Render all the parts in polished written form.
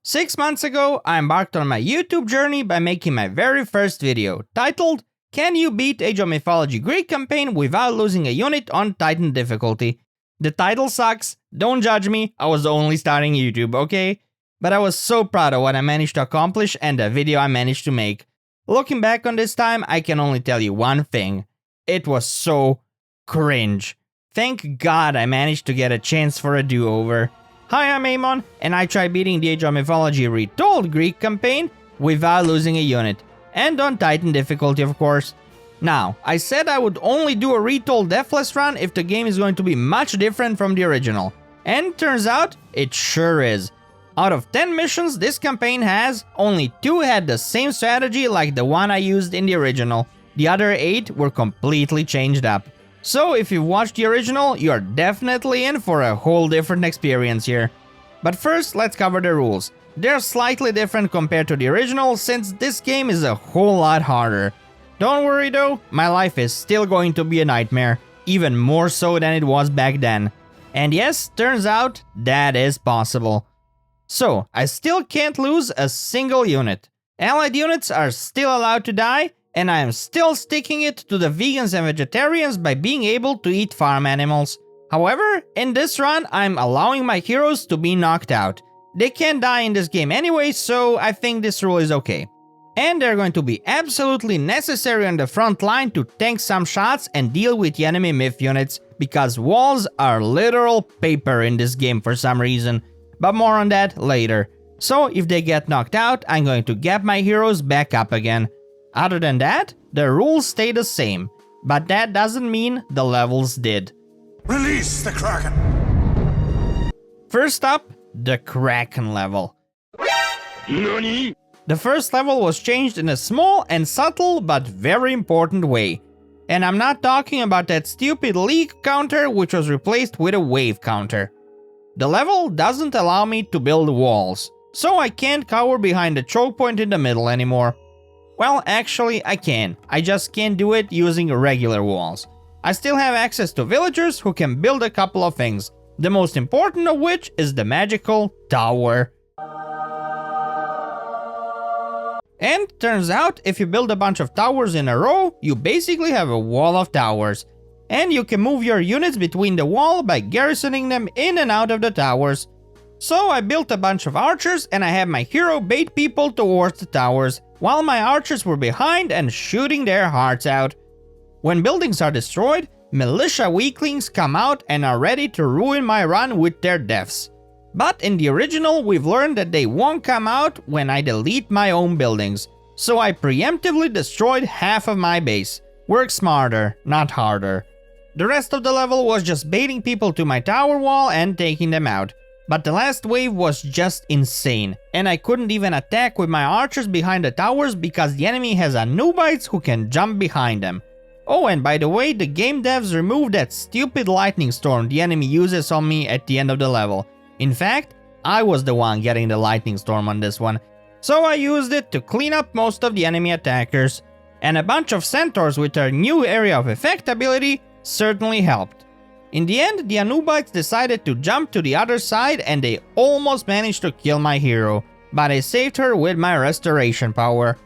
6 months ago, I embarked on my YouTube journey by making my very first video, titled, "Can you beat Age of Mythology Greek campaign without losing a unit on Titan difficulty?" The title sucks, don't judge me, I was only starting YouTube, okay? But I was so proud of what I managed to accomplish and the video I managed to make. Looking back on this time, I can only tell you one thing. It was so cringe. Thank God I managed to get a chance for a do-over. Hi, I'm Amon, and I tried beating the Age of Mythology Retold Greek campaign without losing a unit. And on Titan difficulty, of course. Now, I said I would only do a Retold Deathless run if the game is going to be much different from the original. And turns out, it sure is. Out of 10 missions this campaign has, only 2 had the same strategy like the one I used in the original. The other 8 were completely changed up. So if you've watched the original, you're definitely in for a whole different experience here. But first, let's cover the rules. They're slightly different compared to the original since this game is a whole lot harder. Don't worry though, my life is still going to be a nightmare, even more so than it was back then. And yes, turns out that is possible. So, I still can't lose a single unit. Allied units are still allowed to die, and I am still sticking it to the vegans and vegetarians by being able to eat farm animals. However, in this run, I'm allowing my heroes to be knocked out. They can't die in this game anyway, so I think this rule is okay. And they're going to be absolutely necessary on the front line to tank some shots and deal with the enemy myth units, because walls are literal paper in this game for some reason. But more on that later. So if they get knocked out, I'm going to get my heroes back up again. Other than that, the rules stay the same, but that doesn't mean the levels did. Release the Kraken! First up, the Kraken level. NANI? The first level was changed in a small and subtle but very important way. And I'm not talking about that stupid leak counter which was replaced with a wave counter. The level doesn't allow me to build walls, so I can't cower behind the choke point in the middle anymore. Well, actually I can, I just can't do it using regular walls. I still have access to villagers who can build a couple of things, the most important of which is the magical tower. And turns out, if you build a bunch of towers in a row, you basically have a wall of towers. And you can move your units between the wall by garrisoning them in and out of the towers. So I built a bunch of archers and I had my hero bait people towards the towers, while my archers were behind and shooting their hearts out. When buildings are destroyed, militia weaklings come out and are ready to ruin my run with their deaths. But in the original, we've learned that they won't come out when I delete my own buildings. So I preemptively destroyed half of my base. Work smarter, not harder. The rest of the level was just baiting people to my tower wall and taking them out. But the last wave was just insane, and I couldn't even attack with my archers behind the towers because the enemy has Anubites who can jump behind them. Oh, and by the way, the game devs removed that stupid lightning storm the enemy uses on me at the end of the level. In fact, I was the one getting the lightning storm on this one, so I used it to clean up most of the enemy attackers. And a bunch of centaurs with their new area of effect ability certainly helped. In the end, the Anubites decided to jump to the other side and they almost managed to kill my hero, but I saved her with my restoration power.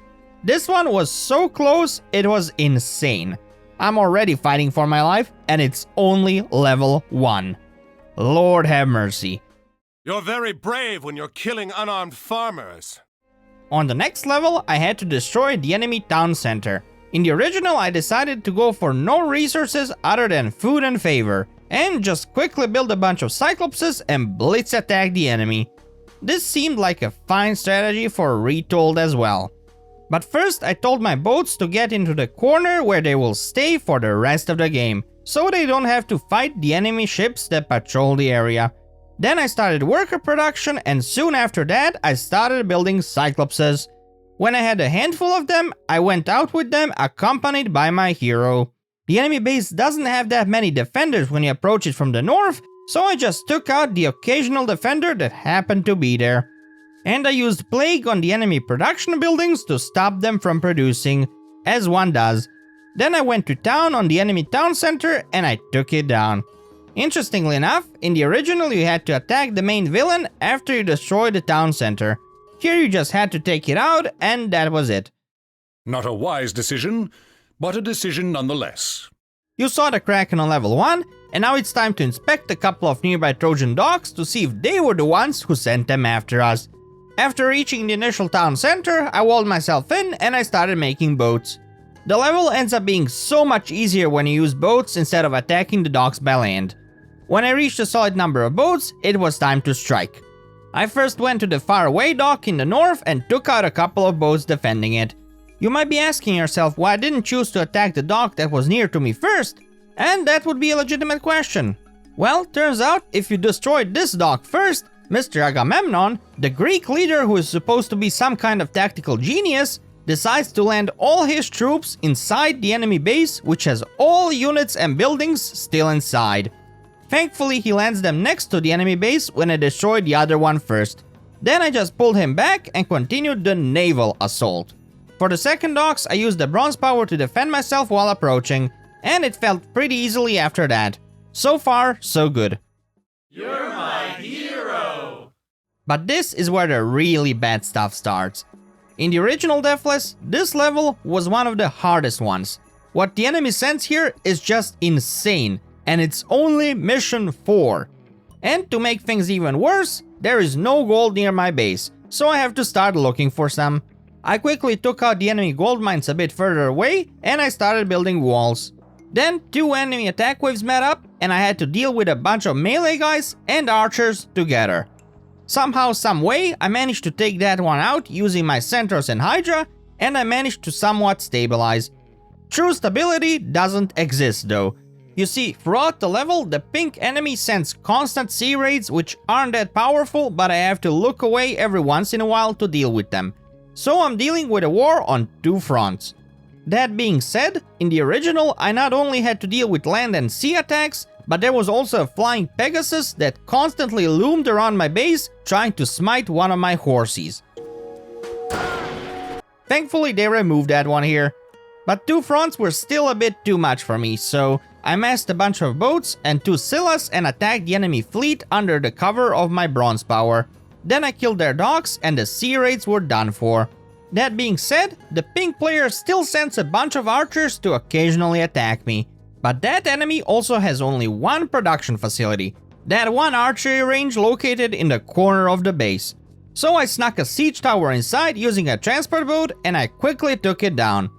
This one was so close, it was insane. I'm already fighting for my life and it's only level 1. Lord have mercy. You're very brave when you're killing unarmed farmers. On the next level, I had to destroy the enemy town center. In the original, I decided to go for no resources other than food and favor, and just quickly build a bunch of cyclopses and blitz attack the enemy. This seemed like a fine strategy for Retold as well. But first I told my boats to get into the corner where they will stay for the rest of the game, so they don't have to fight the enemy ships that patrol the area. Then I started worker production and soon after that I started building cyclopses. When I had a handful of them, I went out with them accompanied by my hero. The enemy base doesn't have that many defenders when you approach it from the north, so I just took out the occasional defender that happened to be there. And I used plague on the enemy production buildings to stop them from producing, as one does. Then I went to town on the enemy town center and I took it down. Interestingly enough, in the original you had to attack the main villain after you destroyed the town center, Here you just had to take it out, and that was it. Not a wise decision, but a decision nonetheless. You saw the Kraken on level 1, and now it's time to inspect a couple of nearby Trojan docks to see if they were the ones who sent them after us. After reaching the initial town center, I walled myself in and I started making boats. The level ends up being so much easier when you use boats instead of attacking the docks by land. When I reached a solid number of boats, it was time to strike. I first went to the faraway dock in the north and took out a couple of boats defending it. You might be asking yourself why I didn't choose to attack the dock that was near to me first, and that would be a legitimate question. Well, turns out if you destroyed this dock first, Mr. Agamemnon, the Greek leader who is supposed to be some kind of tactical genius, decides to land all his troops inside the enemy base, which has all units and buildings still inside. Thankfully, he lands them next to the enemy base when I destroyed the other one first. Then I just pulled him back and continued the naval assault. For the second docks, I used the bronze power to defend myself while approaching, and it felt pretty easily after that. So far, so good. You're my hero! But this is where the really bad stuff starts. In the original Deathless, this level was one of the hardest ones. What the enemy sends here is just insane, and it's only mission 4. And to make things even worse, there is no gold near my base, so I have to start looking for some. I quickly took out the enemy gold mines a bit further away, and I started building walls. Then 2 enemy attack waves met up, and I had to deal with a bunch of melee guys and archers together. Somehow, some way, I managed to take that one out using my Centaurs and Hydra, and I managed to somewhat stabilize. True stability doesn't exist though. You see, throughout the level, the pink enemy sends constant sea raids which aren't that powerful, but I have to look away every once in a while to deal with them. So I'm dealing with a war on 2 fronts. That being said, in the original I not only had to deal with land and sea attacks, but there was also a flying Pegasus that constantly loomed around my base trying to smite one of my horses. Thankfully they removed that one here. But 2 fronts were still a bit too much for me, so I massed a bunch of boats and 2 Scyllas and attacked the enemy fleet under the cover of my bronze power. Then I killed their docks and the sea raids were done for. That being said, the pink player still sends a bunch of archers to occasionally attack me. But that enemy also has only 1 production facility, that one archery range located in the corner of the base. So I snuck a siege tower inside using a transport boat and I quickly took it down.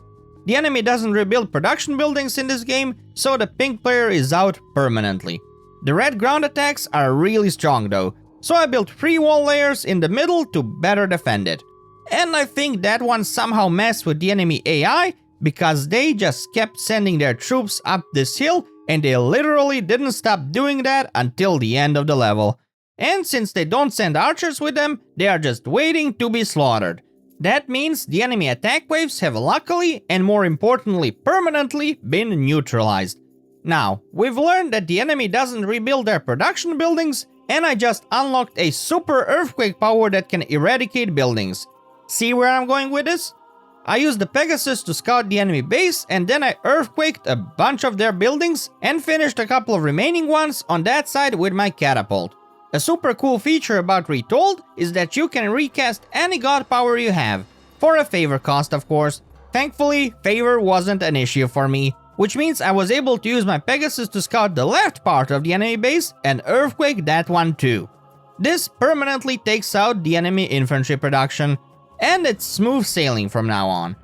The enemy doesn't rebuild production buildings in this game, so the pink player is out permanently. The red ground attacks are really strong though, so I built 3 wall layers in the middle to better defend it. And I think that one somehow messed with the enemy AI, because they just kept sending their troops up this hill and they literally didn't stop doing that until the end of the level. And since they don't send archers with them, they are just waiting to be slaughtered. That means the enemy attack waves have luckily, and more importantly permanently, been neutralized. Now, we've learned that the enemy doesn't rebuild their production buildings, and I just unlocked a super earthquake power that can eradicate buildings. See where I'm going with this? I used the Pegasus to scout the enemy base, and then I earthquaked a bunch of their buildings and finished a couple of remaining ones on that side with my catapult. A super cool feature about Retold is that you can recast any god power you have, for a favor cost of course. Thankfully, favor wasn't an issue for me, which means I was able to use my Pegasus to scout the left part of the enemy base and earthquake that one too. This permanently takes out the enemy infantry production, and it's smooth sailing from now on.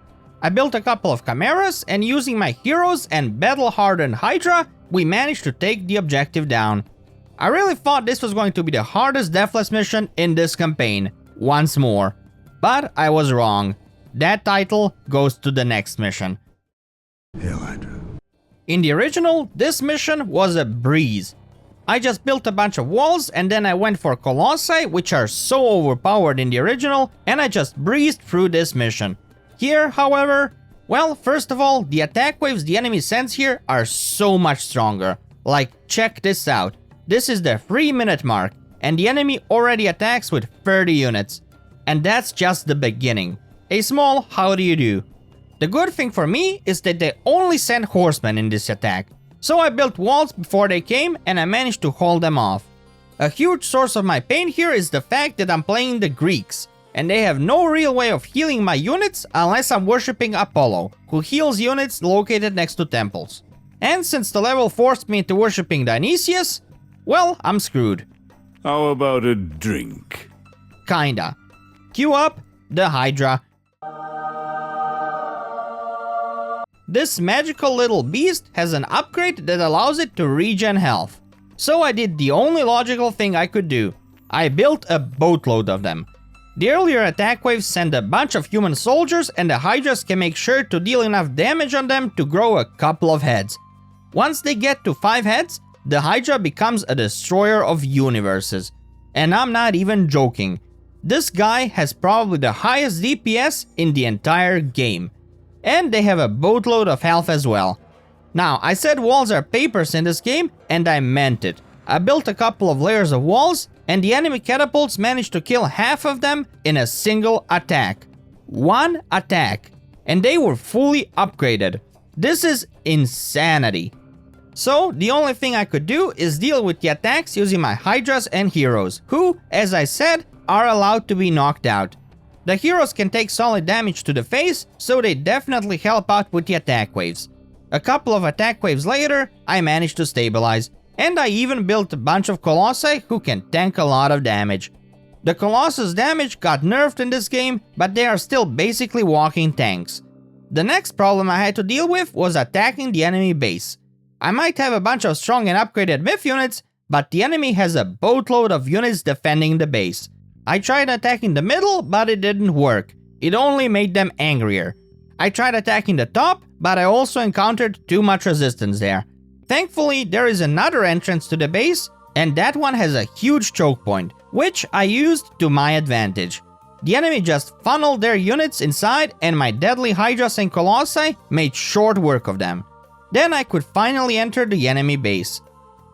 I built a couple of chimeras, and using my heroes and battle-hardened Hydra, we managed to take the objective down. I really thought this was going to be the hardest Deathless mission in this campaign, once more. But I was wrong. That title goes to the next mission. Hail Hydra. In the original, this mission was a breeze. I just built a bunch of walls and then I went for Colossi, which are so overpowered in the original, and I just breezed through this mission. Here, however, well, first of all, the attack waves the enemy sends here are so much stronger. Like, check this out. This is the 3-minute mark, and the enemy already attacks with 30 units. And that's just the beginning. A small how do you do. The good thing for me is that they only send horsemen in this attack. So I built walls before they came and I managed to hold them off. A huge source of my pain here is the fact that I'm playing the Greeks. and they have no real way of healing my units unless I'm worshipping Apollo, who heals units located next to temples. And since the level forced me into worshipping Dionysius, well, I'm screwed. How about a drink? Kinda. Cue up the Hydra. This magical little beast has an upgrade that allows it to regen health. So I did the only logical thing I could do. I built a boatload of them. The earlier attack waves send a bunch of human soldiers, and the Hydras can make sure to deal enough damage on them to grow a couple of heads. Once they get to 5 heads, the Hydra becomes a destroyer of universes. And I'm not even joking. This guy has probably the highest DPS in the entire game. And they have a boatload of health as well. Now, I said walls are papers in this game, and I meant it. I built a couple of layers of walls, and the enemy catapults managed to kill half of them in a single attack. One attack. And they were fully upgraded. This is insanity. So, the only thing I could do is deal with the attacks using my Hydras and heroes, who, as I said, are allowed to be knocked out. The heroes can take solid damage to the face, so they definitely help out with the attack waves. A couple of attack waves later, I managed to stabilize, and I even built a bunch of Colossi who can tank a lot of damage. The Colossus damage got nerfed in this game, but they are still basically walking tanks. The next problem I had to deal with was attacking the enemy base. I might have a bunch of strong and upgraded myth units, but the enemy has a boatload of units defending the base. I tried attacking the middle, but it didn't work. It only made them angrier. I tried attacking the top, but I also encountered too much resistance there. Thankfully, there is another entrance to the base, and that one has a huge choke point, which I used to my advantage. The enemy just funneled their units inside, and my deadly Hydras and Colossi made short work of them. Then I could finally enter the enemy base.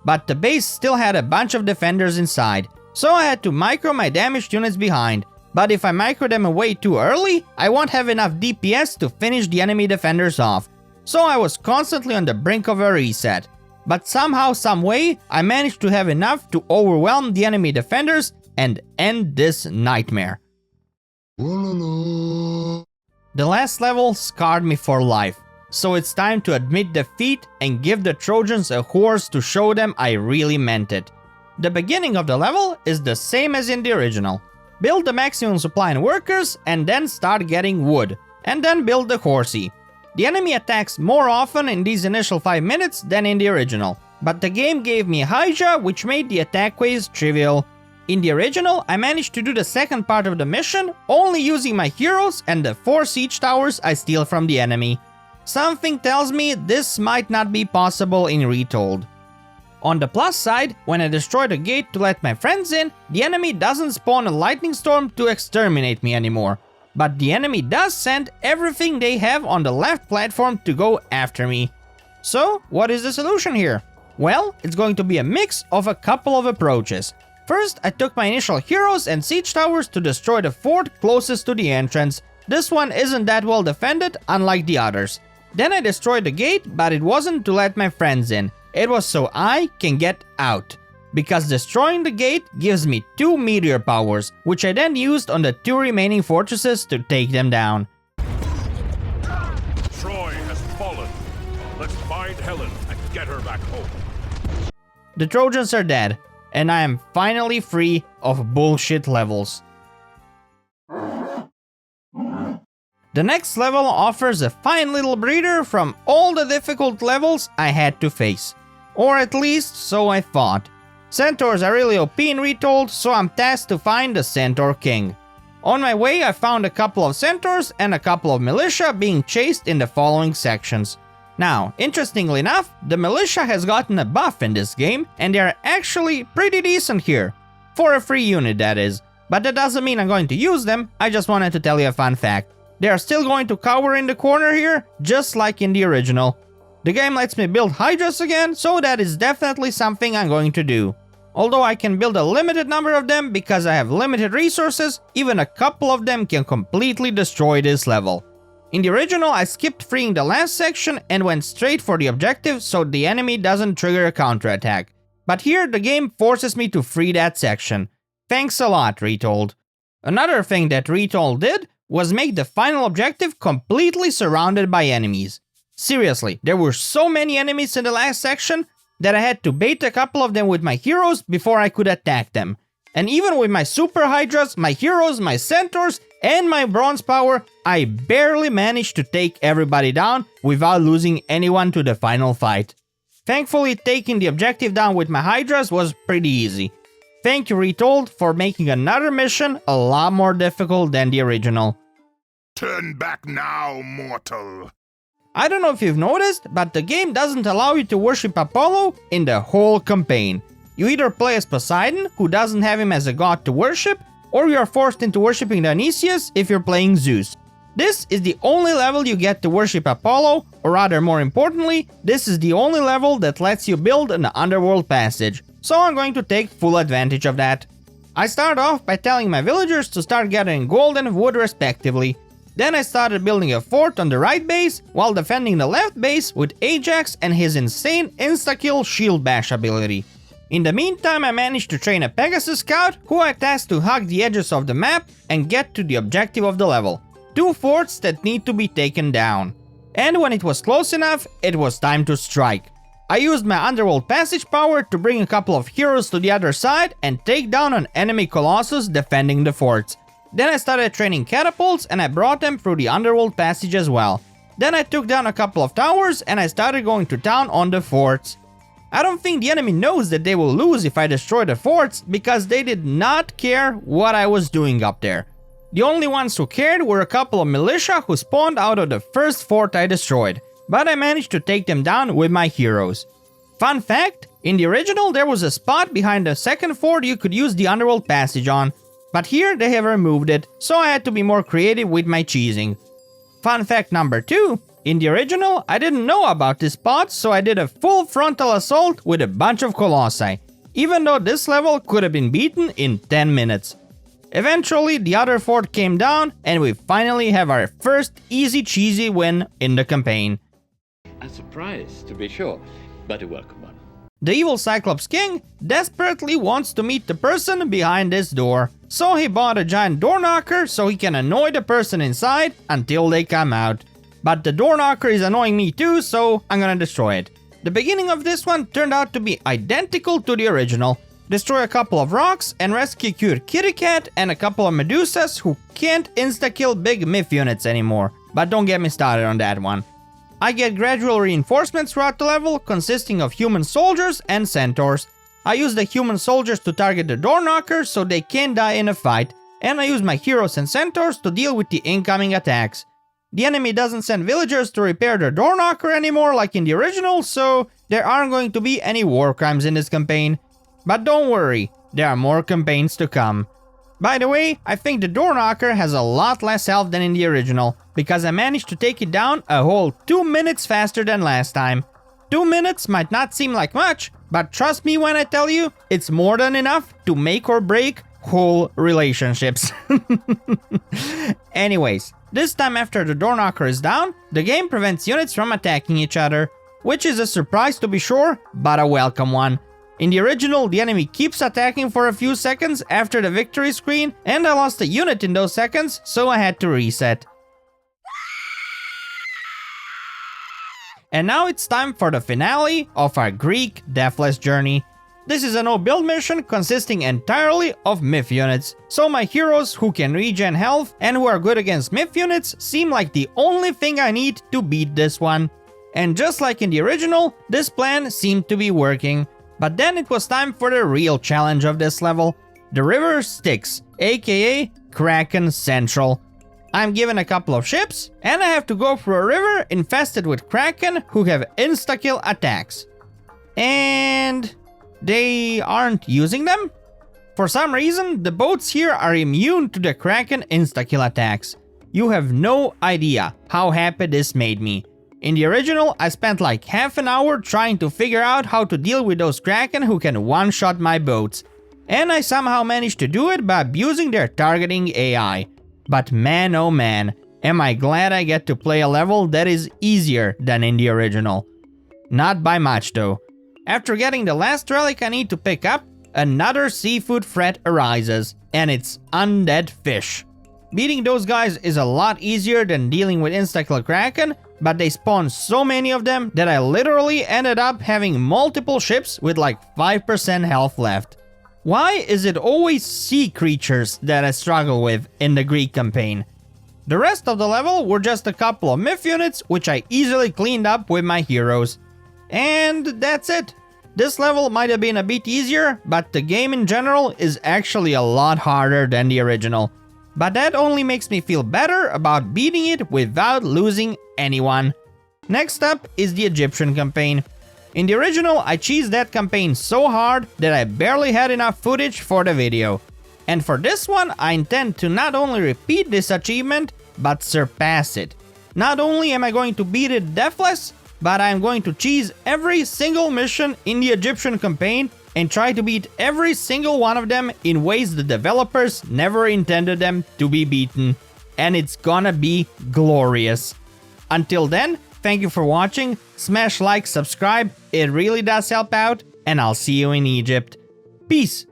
But the base still had a bunch of defenders inside, so I had to micro my damaged units behind. But if I micro them away too early, I won't have enough DPS to finish the enemy defenders off. So I was constantly on the brink of a reset. But somehow, someway, I managed to have enough to overwhelm the enemy defenders and end this nightmare. The last level scarred me for life. So it's time to admit defeat and give the Trojans a horse to show them I really meant it. The beginning of the level is the same as in the original. Build the maximum supply and workers, and then start getting wood, and then build the horsey. The enemy attacks more often in these initial 5 minutes than in the original, but the game gave me Hydra, which made the attack waves trivial. In the original, I managed to do the second part of the mission only using my heroes and the 4 siege towers I steal from the enemy. Something tells me this might not be possible in Retold. On the plus side, when I destroy the gate to let my friends in, the enemy doesn't spawn a lightning storm to exterminate me anymore. But the enemy does send everything they have on the left platform to go after me. So, what is the solution here? Well, it's going to be a mix of a couple of approaches. First, I took my initial heroes and siege towers to destroy the fort closest to the entrance. This one isn't that well defended, unlike the others. Then I destroyed the gate, but it wasn't to let my friends in. It was so I can get out. Because destroying the gate gives me 2 meteor powers, which I then used on the 2 remaining fortresses to take them down. Troy has fallen. Let's find Helen and get her back home. The Trojans are dead, and I am finally free of bullshit levels. The next level offers a fine little breather from all the difficult levels I had to face. Or at least, so I thought. Centaurs are really OP in Retold, so I'm tasked to find the Centaur King. On my way, I found a couple of centaurs and a couple of militia being chased in the following sections. Now, interestingly enough, the militia has gotten a buff in this game, and they are actually pretty decent here. For a free unit, that is. But that doesn't mean I'm going to use them, I just wanted to tell you a fun fact. They are still going to cower in the corner here, just like in the original. The game lets me build Hydras again, so that is definitely something I'm going to do. Although I can build a limited number of them because I have limited resources, even a couple of them can completely destroy this level. In the original, I skipped freeing the last section and went straight for the objective so the enemy doesn't trigger a counterattack. But here, the game forces me to free that section. Thanks a lot, Retold. Another thing that Retold did was make the final objective completely surrounded by enemies. Seriously, there were so many enemies in the last section that I had to bait a couple of them with my heroes before I could attack them. And even with my super hydras, my heroes, my centaurs, and my bronze power, I barely managed to take everybody down without losing anyone to the final fight. Thankfully, taking the objective down with my hydras was pretty easy. Thank you, Retold, for making another mission a lot more difficult than the original. Turn back now, mortal. I don't know if you've noticed, but the game doesn't allow you to worship Apollo in the whole campaign. You either play as Poseidon, who doesn't have him as a god to worship, or you are forced into worshipping Dionysius if you're playing Zeus. This is the only level you get to worship Apollo, or rather more importantly, this is the only level that lets you build an underworld passage, so I'm going to take full advantage of that. I start off by telling my villagers to start gathering gold and wood respectively. Then I started building a fort on the right base, while defending the left base with Ajax and his insane insta-kill shield bash ability. In the meantime, I managed to train a Pegasus scout, who I tasked to hug the edges of the map and get to the objective of the level. 2 forts that need to be taken down. And when it was close enough, it was time to strike. I used my underworld passage power to bring a couple of heroes to the other side and take down an enemy colossus defending the forts. Then I started training catapults and I brought them through the underworld passage as well. Then I took down a couple of towers and I started going to town on the forts. I don't think the enemy knows that they will lose if I destroy the forts, because they did not care what I was doing up there. The only ones who cared were a couple of militia who spawned out of the first fort I destroyed, but I managed to take them down with my heroes. Fun fact, in the original there was a spot behind the second fort you could use the underworld passage on, but here they have removed it, so I had to be more creative with my cheesing. Fun fact number 2, in the original I didn't know about this spot, so I did a full frontal assault with a bunch of colossi, even though this level could have been beaten in 10 minutes. Eventually the other fort came down and we finally have our first easy cheesy win in the campaign. A surprise, to be sure, but a welcome one. The evil Cyclops King desperately wants to meet the person behind this door, so he bought a giant door knocker so he can annoy the person inside until they come out. But the door knocker is annoying me too, so I'm gonna destroy it. The beginning of this one turned out to be identical to the original. Destroy a couple of rocks and rescue cute kitty cat and a couple of Medusas who can't insta-kill big myth units anymore, but don't get me started on that one. I get gradual reinforcements throughout the level, consisting of human soldiers and centaurs. I use the human soldiers to target the door knockers so they can't die in a fight, and I use my heroes and centaurs to deal with the incoming attacks. The enemy doesn't send villagers to repair their door knocker anymore like in the original, so there aren't going to be any war crimes in this campaign. But don't worry, there are more campaigns to come. By the way, I think the door knocker has a lot less health than in the original, because I managed to take it down a whole 2 minutes faster than last time. 2 minutes might not seem like much, but trust me when I tell you, it's more than enough to make or break whole relationships. Anyways, this time after the door knocker is down, the game prevents units from attacking each other, which is a surprise to be sure, but a welcome one. In the original, the enemy keeps attacking for a few seconds after the victory screen, and I lost a unit in those seconds, so I had to reset. And now it's time for the finale of our Greek Deathless journey. This is a no-build mission consisting entirely of myth units, so my heroes who can regen health and who are good against myth units seem like the only thing I need to beat this one. And just like in the original, this plan seemed to be working. But then it was time for the real challenge of this level, the River Styx, aka Kraken Central. I'm given a couple of ships, and I have to go through a river infested with Kraken who have insta-kill attacks. And they aren't using them? For some reason, the boats here are immune to the Kraken insta-kill attacks. You have no idea how happy this made me. In the original, I spent like half an hour trying to figure out how to deal with those Kraken who can one-shot my boats. And I somehow managed to do it by abusing their targeting AI. But man oh man, am I glad I get to play a level that is easier than in the original. Not by much though. After getting the last relic I need to pick up, another seafood threat arises, and it's undead fish. Beating those guys is a lot easier than dealing with Instakill Kraken, but they spawn so many of them that I literally ended up having multiple ships with like 5% health left. Why is it always sea creatures that I struggle with in the Greek campaign? The rest of the level were just a couple of myth units which I easily cleaned up with my heroes. And that's it. This level might have been a bit easier, but the game in general is actually a lot harder than the original. But that only makes me feel better about beating it without losing anyone. Next up is the Egyptian campaign. In the original, I cheesed that campaign so hard that I barely had enough footage for the video. And for this one, I intend to not only repeat this achievement, but surpass it. Not only am I going to beat it deathless, but I'm going to cheese every single mission in the Egyptian campaign and try to beat every single one of them in ways the developers never intended them to be beaten. And it's gonna be glorious. Until then, thank you for watching, smash like, subscribe, it really does help out, and I'll see you in Egypt. Peace!